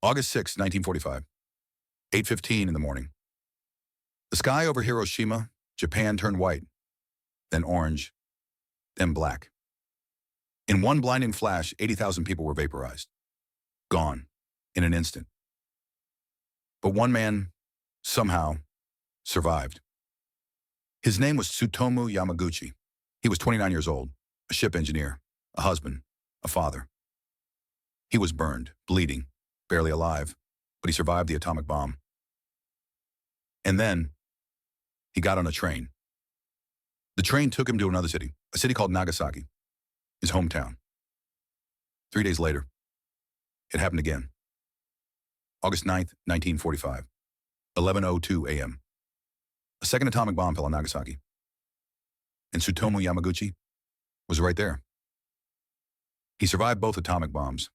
August 6, 1945, 8:15 in the morning. The sky over Hiroshima, Japan turned white, then orange, then black. In one blinding flash, 80,000 people were vaporized, gone, in an instant. But one man, somehow, survived. His name was Tsutomu Yamaguchi. He was 29 years old, a ship engineer, a husband, a father. He was burned, bleeding, barely alive, but he survived the atomic bomb. And then, he got on a train. The train took him to another city, a city called Nagasaki, his hometown. 3 days later, it happened again. August 9th, 1945, 11:02 a.m. A second atomic bomb fell on Nagasaki. And Tsutomu Yamaguchi was right there. He survived both atomic bombs.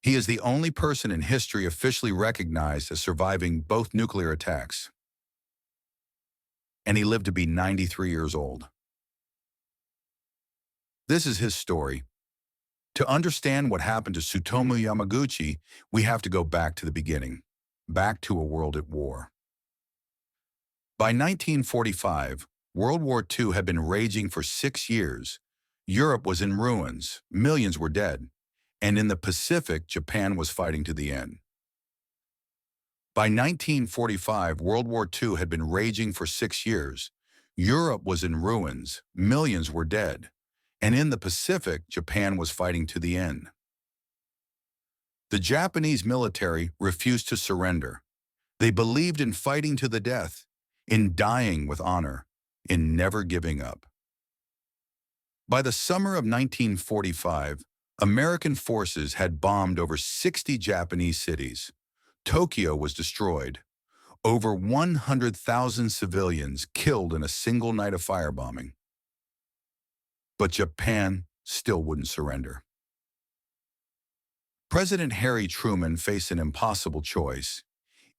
He is the only person in history officially recognized as surviving both nuclear attacks. And he lived to be 93 years old. This is his story. To understand what happened to Tsutomu Yamaguchi, we have to go back to the beginning, back to a world at war. By 1945, World War II had been raging for 6 years. Europe was in ruins, millions were dead, and in the Pacific, Japan was fighting to the end. By 1945, World War II had been raging for 6 years. Europe was in ruins, millions were dead, and in the Pacific, Japan was fighting to the end. The Japanese military refused to surrender. They believed in fighting to the death, in dying with honor, in never giving up. By the summer of 1945, American forces had bombed over 60 Japanese cities. Tokyo was destroyed. Over 100,000 civilians killed in a single night of firebombing. But Japan still wouldn't surrender. President Harry Truman faced an impossible choice: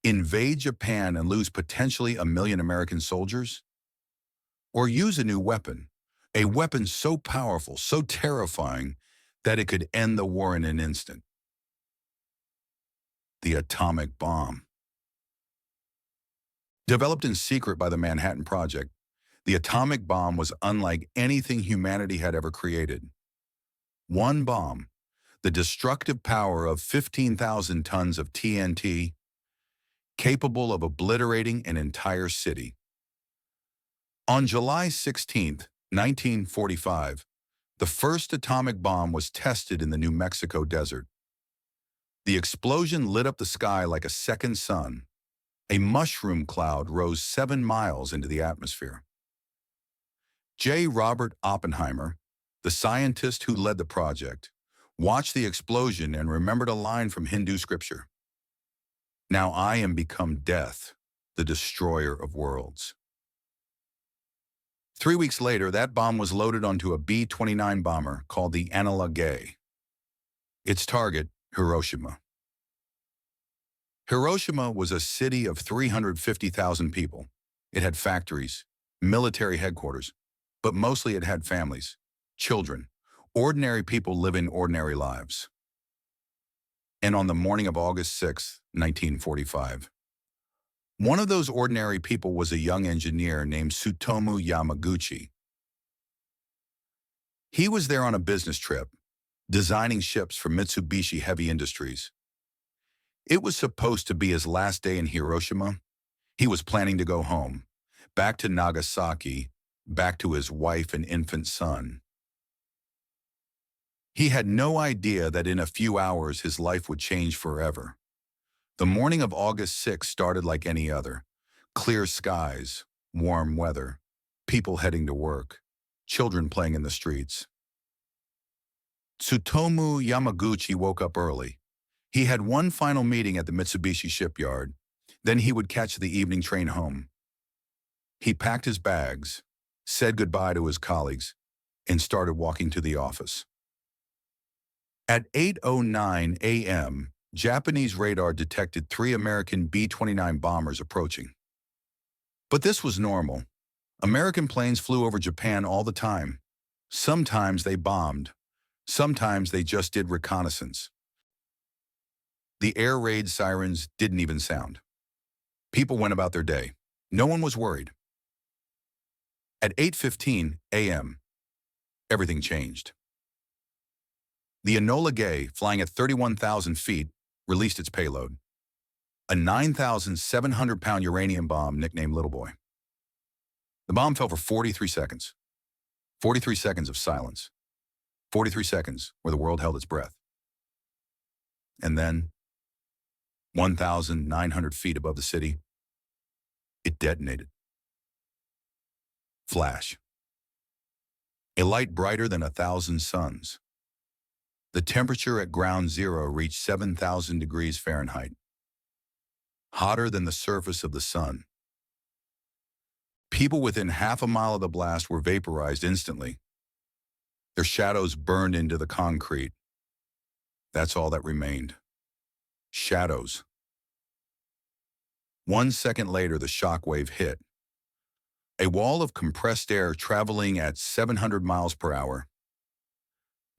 invade Japan and lose potentially 1 million American soldiers, or use a new weapon, a weapon so powerful, so terrifying, that it could end the war in an instant. The atomic bomb. Developed in secret by the Manhattan Project, the atomic bomb was unlike anything humanity had ever created. One bomb, the destructive power of 15,000 tons of TNT, capable of obliterating an entire city. On July 16, 1945, the first atomic bomb was tested in the New Mexico desert. The explosion lit up the sky like a second sun. A mushroom cloud rose 7 miles into the atmosphere. J. Robert Oppenheimer, the scientist who led the project, watched the explosion and remembered a line from Hindu scripture: "Now I am become death, the destroyer of worlds." 3 weeks later, that bomb was loaded onto a B-29 bomber called the Enola Gay. Its target, Hiroshima. Hiroshima was a city of 350,000 people. It had factories, military headquarters, but mostly it had families, children, ordinary people living ordinary lives. And on the morning of August 6, 1945, one of those ordinary people was a young engineer named Tsutomu Yamaguchi. He was there on a business trip, designing ships for Mitsubishi Heavy Industries. It was supposed to be his last day in Hiroshima. He was planning to go home, back to Nagasaki, back to his wife and infant son. He had no idea that in a few hours his life would change forever. The morning of August 6 started like any other. Clear skies, warm weather, people heading to work, children playing in the streets. Tsutomu Yamaguchi woke up early. He had one final meeting at the Mitsubishi shipyard. Then he would catch the evening train home. He packed his bags, said goodbye to his colleagues, and started walking to the office. At 8:09 a.m., Japanese radar detected 3 American B-29 bombers approaching. But this was normal. American planes flew over Japan all the time. Sometimes they bombed. Sometimes they just did reconnaissance. The air raid sirens didn't even sound. People went about their day. No one was worried. At 8:15 a.m., everything changed. The Enola Gay, flying at 31,000 feet, released its payload, a 9,700-pound uranium bomb nicknamed Little Boy. The bomb fell for 43 seconds. 43 seconds of silence. 43 seconds where the world held its breath. And then, 1,900 feet above the city, it detonated. Flash. A light brighter than 1,000 suns. The temperature at ground zero reached 7,000 degrees Fahrenheit. Hotter than the surface of the sun. People within half a mile of the blast were vaporized instantly. Their shadows burned into the concrete. That's all that remained. Shadows. 1 second later, the shock wave hit. A wall of compressed air traveling at 700 miles per hour.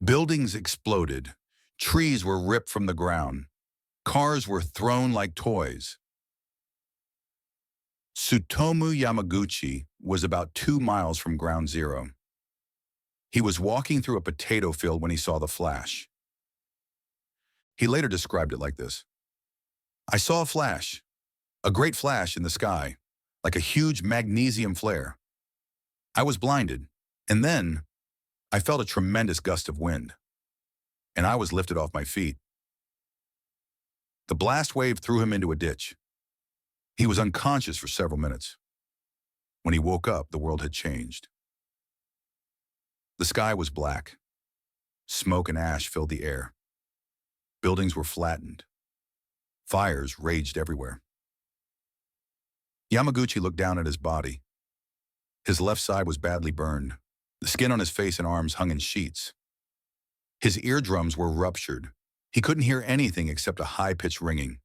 Buildings exploded. Trees were ripped from the ground. Cars were thrown like toys. Tsutomu Yamaguchi was about 2 miles from ground zero. He was walking through a potato field when he saw the flash. He later described it like this. I saw a flash, a great flash in the sky, like a huge magnesium flare. I was blinded, and then I felt a tremendous gust of wind, and I was lifted off my feet. The blast wave threw him into a ditch. He was unconscious for several minutes. When he woke up, the world had changed. The sky was black. Smoke and ash filled the air. Buildings were flattened. Fires raged everywhere. Yamaguchi looked down at his body. His left side was badly burned. The skin on his face and arms hung in sheets. His eardrums were ruptured. He couldn't hear anything except a high-pitched ringing.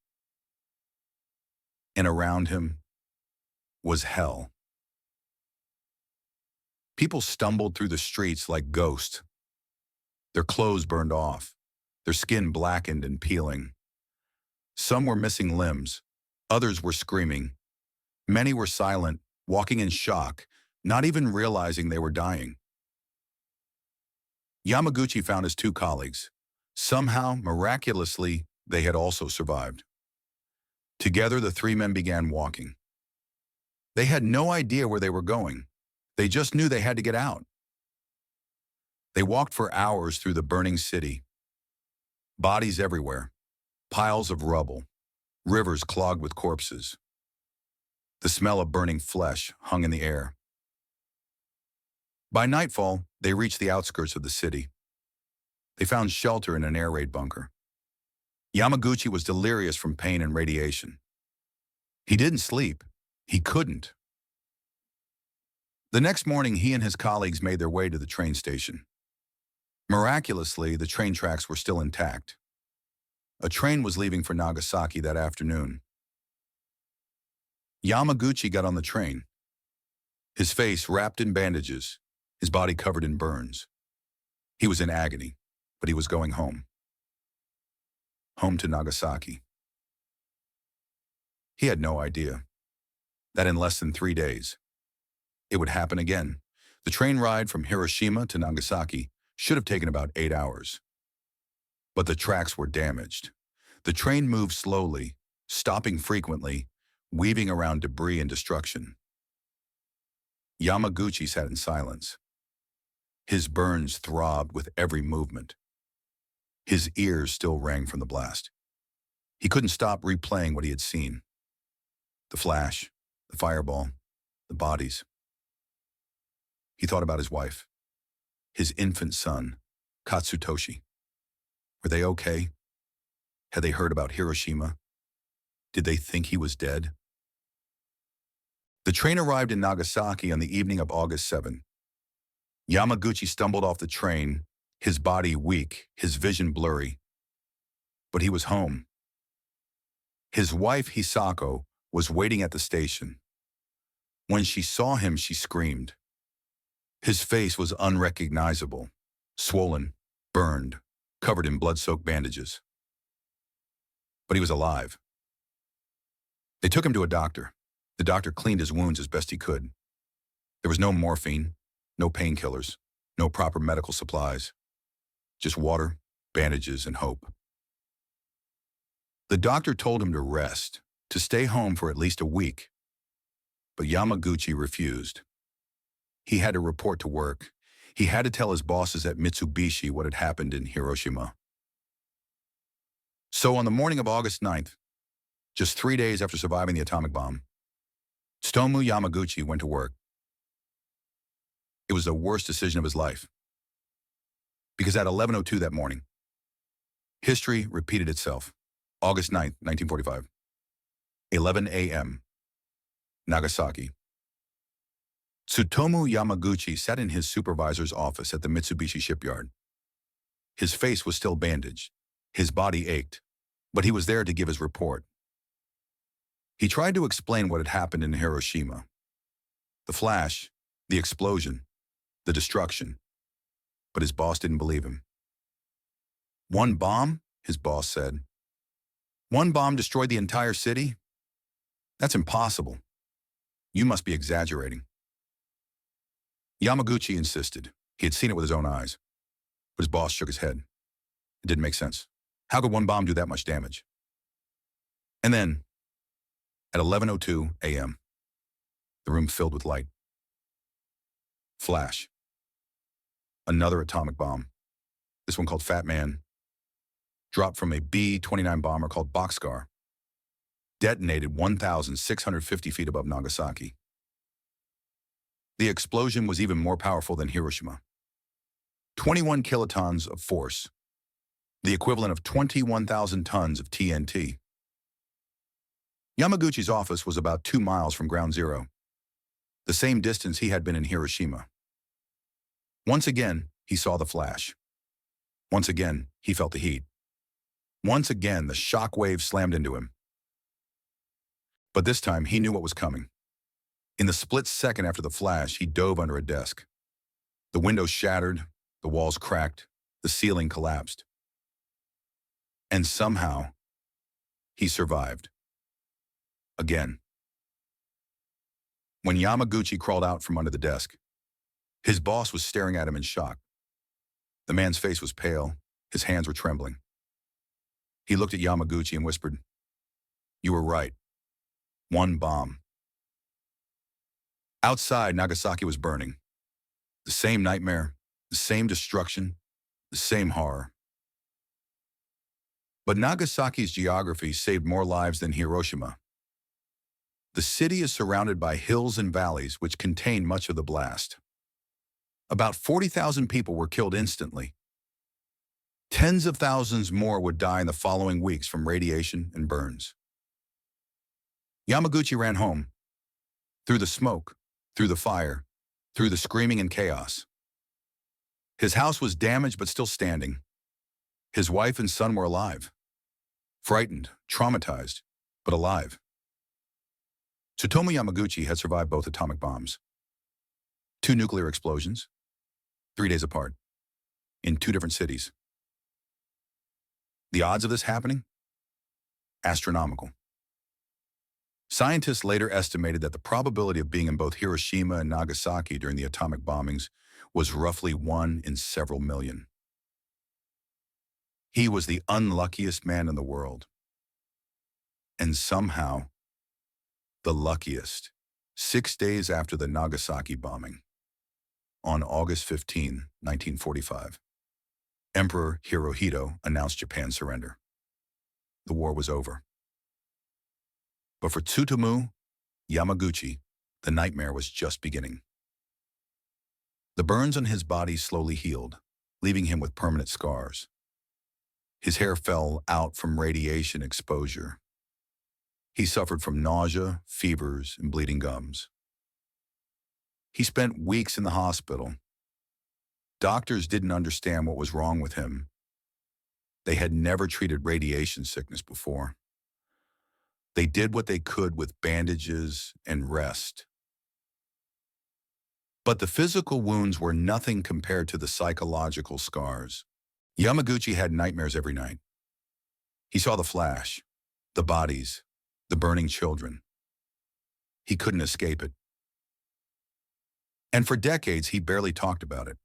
And around him was hell. People stumbled through the streets like ghosts. Their clothes burned off, their skin blackened and peeling. Some were missing limbs, others were screaming. Many were silent, walking in shock, not even realizing they were dying. Yamaguchi found his 2 colleagues. Somehow, miraculously, they had also survived. Together, the 3 men began walking. They had no idea where they were going. They just knew they had to get out. They walked for hours through the burning city. Bodies everywhere, piles of rubble, rivers clogged with corpses. The smell of burning flesh hung in the air. By nightfall, they reached the outskirts of the city. They found shelter in an air raid bunker. Yamaguchi was delirious from pain and radiation. He didn't sleep. He couldn't. The next morning, he and his colleagues made their way to the train station. Miraculously, the train tracks were still intact. A train was leaving for Nagasaki that afternoon. Yamaguchi got on the train. His face wrapped in bandages, his body covered in burns. He was in agony, but he was going home. Home to Nagasaki. He had no idea that in less than 3 days, it would happen again. The train ride from Hiroshima to Nagasaki should have taken about 8 hours. But the tracks were damaged. The train moved slowly, stopping frequently, weaving around debris and destruction. Yamaguchi sat in silence. His burns throbbed with every movement. His ears still rang from the blast. He couldn't stop replaying what he had seen. The flash, the fireball, the bodies. He thought about his wife, his infant son, Katsutoshi. Were they okay? Had they heard about Hiroshima? Did they think he was dead? The train arrived in Nagasaki on the evening of August 7. Yamaguchi stumbled off the train, his body weak, his vision blurry. But he was home. His wife, Hisako, was waiting at the station. When she saw him, she screamed. His face was unrecognizable, swollen, burned, covered in blood-soaked bandages. but he was alive. They took him to a doctor. The doctor cleaned his wounds as best he could. There was no morphine, no painkillers, no proper medical supplies, just water, bandages, and hope. The doctor told him to rest, to stay home for at least a week. But Yamaguchi refused. He had to report to work. He had to tell his bosses at Mitsubishi what had happened in Hiroshima. So on the morning of August 9th, just 3 days after surviving the atomic bomb, Tsutomu Yamaguchi went to work. It was the worst decision of his life. Because at 11:02 that morning, history repeated itself. August 9th, 1945. 11 a.m. Nagasaki. Tsutomu Yamaguchi sat in his supervisor's office at the Mitsubishi shipyard. His face was still bandaged. His body ached, but he was there to give his report. He tried to explain what had happened in Hiroshima. The flash, the explosion, the destruction. But his boss didn't believe him. "One bomb?" his boss said. "One bomb destroyed the entire city? That's impossible. You must be exaggerating." Yamaguchi insisted. He had seen it with his own eyes. But his boss shook his head. It didn't make sense. How could one bomb do that much damage? And then, at 11:02 a.m., the room filled with light. Flash. Another atomic bomb. This one called Fat Man. Dropped from a B-29 bomber called Boxcar. Detonated 1,650 feet above Nagasaki. The explosion was even more powerful than Hiroshima. 21 kilotons of force, the equivalent of 21,000 tons of TNT. Yamaguchi's office was about 2 miles from ground zero, the same distance he had been in Hiroshima. Once again, he saw the flash. Once again, he felt the heat. Once again, the shock wave slammed into him. But this time, he knew what was coming. In the split second after the flash, he dove under a desk. The windows shattered, the walls cracked, the ceiling collapsed. And somehow, he survived. Again. When Yamaguchi crawled out from under the desk, his boss was staring at him in shock. The man's face was pale, his hands were trembling. He looked at Yamaguchi and whispered, "You were right. One bomb." Outside, Nagasaki was burning. The same nightmare, the same destruction, the same horror. But Nagasaki's geography saved more lives than Hiroshima. The city is surrounded by hills and valleys which contain much of the blast. About 40,000 people were killed instantly. Tens of thousands more would die in the following weeks from radiation and burns. Yamaguchi ran home. Through the smoke, through the fire, through the screaming and chaos. His house was damaged but still standing. His wife and son were alive. Frightened, traumatized, but alive. Tsutomu Yamaguchi had survived both atomic bombs. 2 nuclear explosions, 3 days apart, in 2 different cities. The odds of this happening? Astronomical. Scientists later estimated that the probability of being in both Hiroshima and Nagasaki during the atomic bombings was roughly 1 in several million. He was the unluckiest man in the world. And somehow, the luckiest, 6 days after the Nagasaki bombing. On August 15, 1945, Emperor Hirohito announced Japan's surrender. The war was over. But for Tsutomu Yamaguchi, the nightmare was just beginning. The burns on his body slowly healed, leaving him with permanent scars. His hair fell out from radiation exposure. He suffered from nausea, fevers, and bleeding gums. He spent weeks in the hospital. Doctors didn't understand what was wrong with him. They had never treated radiation sickness before. They did what they could with bandages and rest. But the physical wounds were nothing compared to the psychological scars. Yamaguchi had nightmares every night. He saw the flash, The bodies, the burning children. He couldn't escape it. And for decades, he barely talked about it.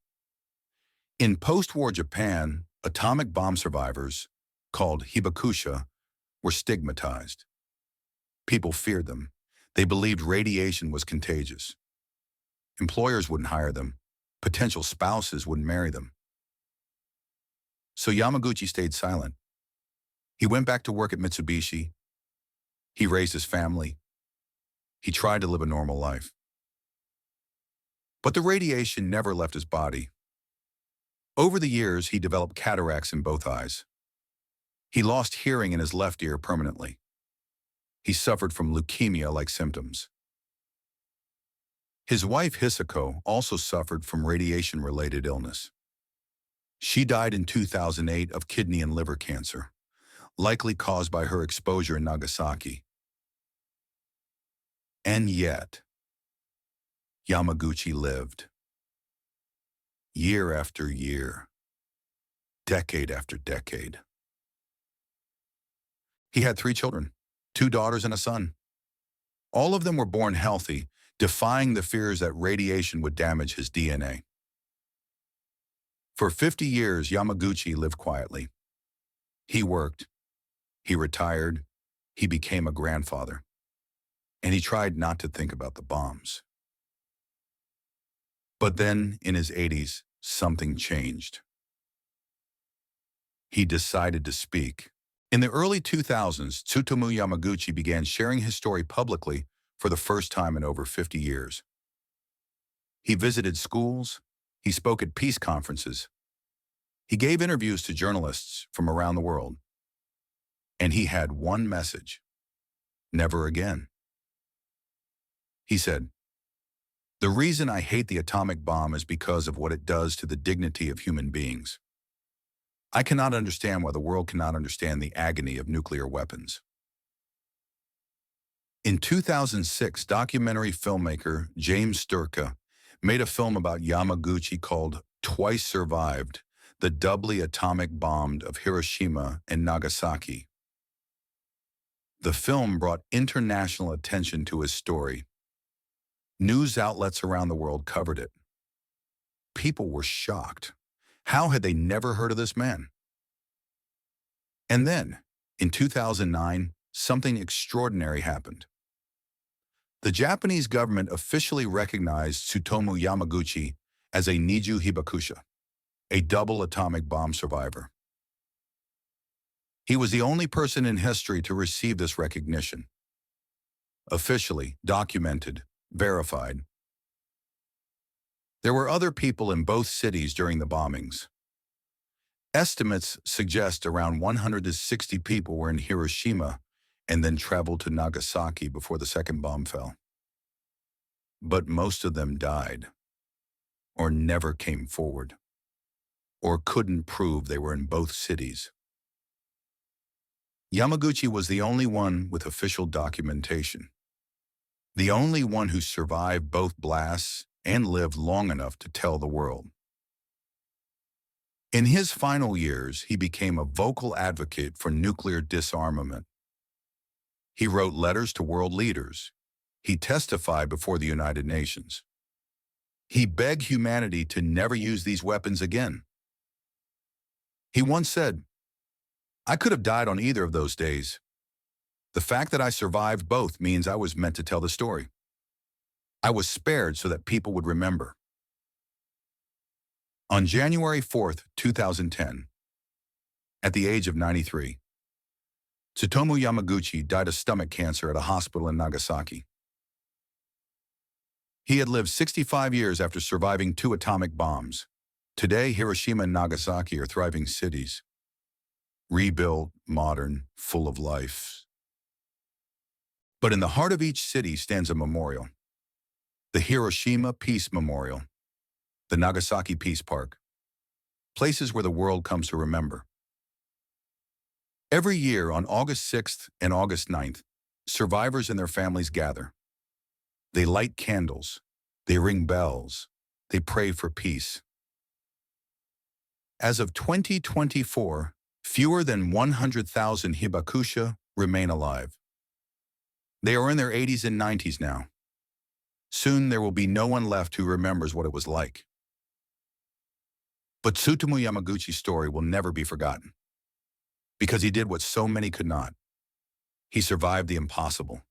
In post-war Japan, atomic bomb survivors, called hibakusha, were stigmatized. People feared them. They believed radiation was contagious. Employers wouldn't hire them. Potential spouses wouldn't marry them. So Yamaguchi stayed silent. He went back to work at Mitsubishi. He raised his family. He tried to live a normal life. But the radiation never left his body. Over the years, he developed cataracts in both eyes. He lost hearing in his left ear permanently. He suffered from leukemia-like symptoms. His wife, Hisako, also suffered from radiation-related illness. She died in 2008 of kidney and liver cancer, likely caused by her exposure in Nagasaki. And yet, Yamaguchi lived. Year after year, decade after decade. He had 3 children, 2 daughters and a son. All of them were born healthy, defying the fears that radiation would damage his DNA. For 50 years, Yamaguchi lived quietly. He worked, he retired, he became a grandfather, and he tried not to think about the bombs. But then, in his 80s, something changed. He decided to speak. In the early 2000s, Tsutomu Yamaguchi began sharing his story publicly for the first time in over 50 years. He visited schools, he spoke at peace conferences, he gave interviews to journalists from around the world, and he had one message: never again. He said, "The reason I hate the atomic bomb is because of what it does to the dignity of human beings. I cannot understand why the world cannot understand the agony of nuclear weapons." In 2006, documentary filmmaker James Sturka made a film about Yamaguchi called Twice Survived, the doubly atomic bombed of Hiroshima and Nagasaki. The film brought international attention to his story. News outlets around the world covered it. People were shocked. How had they never heard of this man? And then, in 2009, something extraordinary happened. The Japanese government officially recognized Tsutomu Yamaguchi as a Niju Hibakusha, a double atomic bomb survivor. He was the only person in history to receive this recognition. Officially, documented, verified. There were other people in both cities during the bombings. Estimates suggest around 160 people were in Hiroshima and then traveled to Nagasaki before the second bomb fell. But most of them died, or never came forward, or couldn't prove they were in both cities. Yamaguchi was the only one with official documentation, the only one who survived both blasts and lived long enough to tell the world. In his final years, he became a vocal advocate for nuclear disarmament. He wrote letters to world leaders. He testified before the United Nations. He begged humanity to never use these weapons again. He once said, "I could have died on either of those days. The fact that I survived both means I was meant to tell the story. I was spared so that people would remember." On January 4th, 2010, at the age of 93, Tsutomu Yamaguchi died of stomach cancer at a hospital in Nagasaki. He had lived 65 years after surviving 2 atomic bombs. Today, Hiroshima and Nagasaki are thriving cities. Rebuilt, modern, full of life. But in the heart of each city stands a memorial. The Hiroshima Peace Memorial, the Nagasaki Peace Park, places where the world comes to remember. Every year on August 6th and August 9th, survivors and their families gather. They light candles, they ring bells, they pray for peace. As of 2024, fewer than 100,000 hibakusha, remain alive. They are in their 80s and 90s now. Soon there will be no one left who remembers what it was like. But Tsutomu Yamaguchi's story will never be forgotten. Because he did what so many could not. He survived the impossible.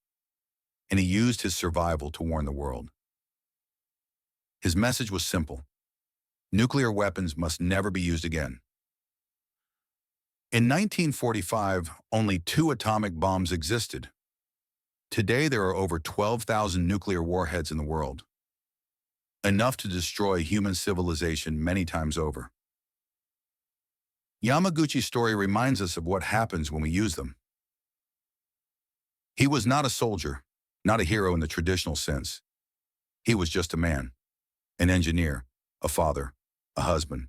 And he used his survival to warn the world. His message was simple. Nuclear weapons must never be used again. In 1945, only 2 atomic bombs existed. Today, there are over 12,000 nuclear warheads in the world. Enough to destroy human civilization many times over. Yamaguchi's story reminds us of what happens when we use them. He was not a soldier, not a hero in the traditional sense. He was just a man, an engineer, a father, a husband.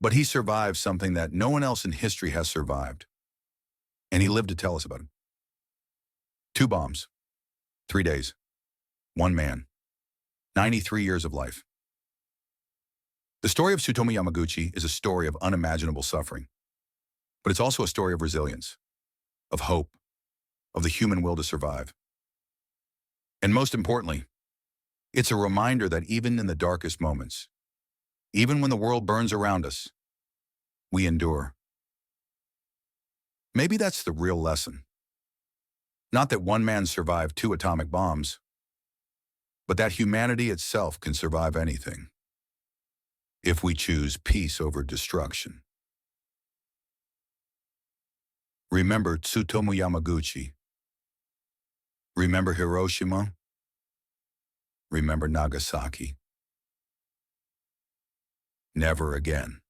But he survived something that no one else in history has survived. And he lived to tell us about it. 2 bombs, 3 days, 1 man, 93 years of life. The story of Tsutomu Yamaguchi is a story of unimaginable suffering. But it's also a story of resilience, of hope, of the human will to survive. And most importantly, it's a reminder that even in the darkest moments, even when the world burns around us, we endure. Maybe that's the real lesson. Not that one man survived 2 atomic bombs, but that humanity itself can survive anything, if we choose peace over destruction. Remember Tsutomu Yamaguchi. Remember Hiroshima. Remember Nagasaki. Never again.